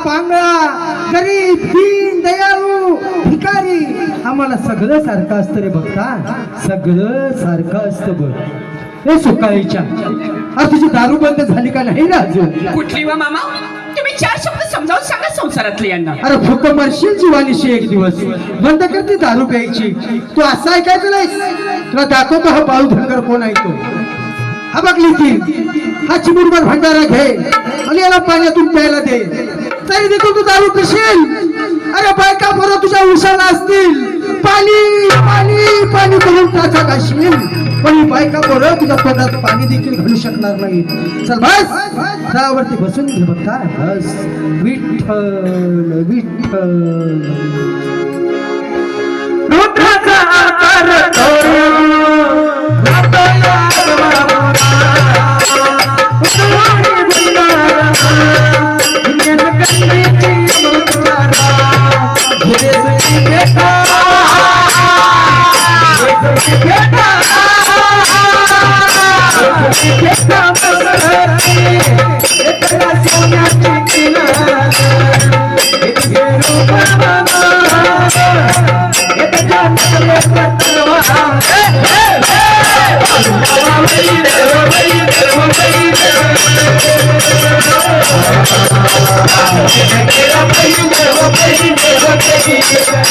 पांगळा, गरीब, दीन, दयाळू, भिकारी, आम्हाला सगळं सारखं असतं रे बघता, सगळं सारखं असतं बघ. हे सुकाळीच्या अरे तुझी दारू बंद झाली का नाही ना अजून? कुठली वा मामा, तुम्ही 4 शब्द समजावून सांगा संसारातले यांना. अरे फुक मरशील जीवानीशी एक दिवस, बंद करते दारू प्यायची. तू असं ऐकायचं नाही, तुला दाखवतो हा बाळू धनगर कोण आहे तो. हा बघली ती, हा चिमुरभर भंडारा घे आणि याला पाण्यातून प्यायला दे, तरी देखील तू दारू पिशील. अरे बायका बरं तुझ्या उशाला असतील, पाणी पाणी पाणी करून टाचा घालशील, पण ही बायका बरं तुझ्या पोटात पाणी देखील घालू शकणार नाही. चल बस, त्यावरती बसून घे बघता, बस. विठ्ठल विठ्ठल. रुद्राचा आकार Thank you.